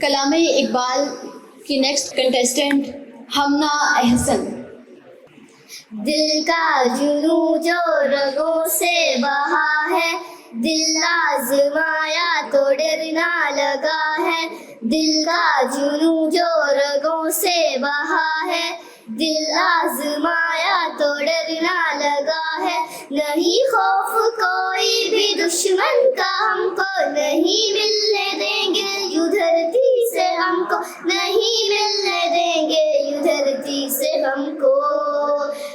کلام اقبال کی next contestant Humna احسن. دل کا جنوں جو رگوں سے بہا ہے، دل آزمایا تو ڈرنا لگا ہے. دل کا جنوں جو رگوں سے بہا ہے، دل آزمایا تو ڈرنا لگا ہے. نہیں خوف کوئی بھی دشمن کا ہم کو، نہیں ملنے دیں گے یوں دھرتی سے ہم کو، نہیں ملنے دیں گے یوں دھرتی سے ہم کو.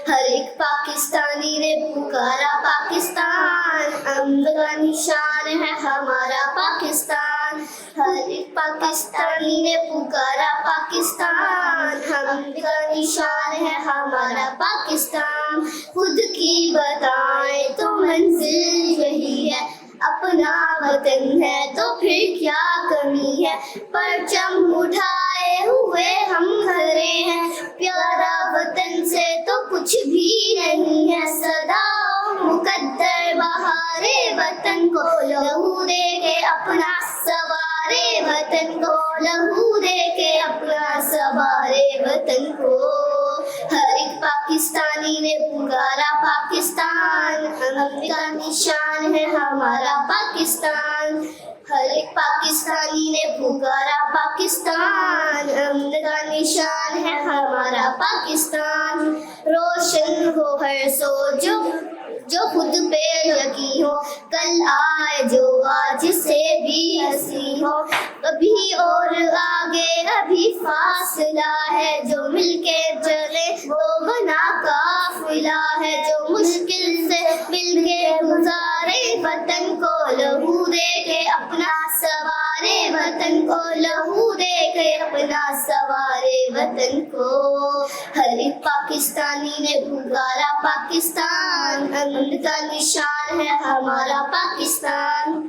ہر ایک پاکستانی نے پکارا پاکستان، امن کا نشان ہے ہمارا پاکستان. ہر ایک پاکستانی نے پکارا پاکستان، امن کا نشان ہے ہمارا پاکستان. خود کی بتائیں تو منزل یہی ہے، اپنا وطن ہے تو پھر کیا کمی ہے. پرچم اٹھائے ہوئے ہم کھڑے ہیں، پیارا وطن سے تو کچھ بھی نہیں ہے. صداؤ مقدر بہارے وطن کو، لہو دے کے اپنا سوارے وطن کو، لہو دے کے اپنا سوارے وطن کو. ہر ایک پاکستانی نے پکارا پاکستان، امن کا نشان ہے ہمارا پاکستان. ہر ایک پاکستانی نے پکارا پاکستان، امن کا نشان ہے ہمارا پاکستان. روشن ہو ہر سوچ جو خود پہ یقین ہو، کل آئے جو آج سے بھی حسین ہو. ابھی اور آگے ابھی فاصلہ ہے، جو مل کے چلے وہ بنا قافلہ ہے. جو مشکل سے مل کے گزارے وطن کو، لہو دے کے اپنا سوارے وطن کو، لہو دے کے اپنا سوارے وطن کو. ہر ایک پاکستانی نے پکارا پاکستان، امن کا نشان ہے ہمارا پاکستان.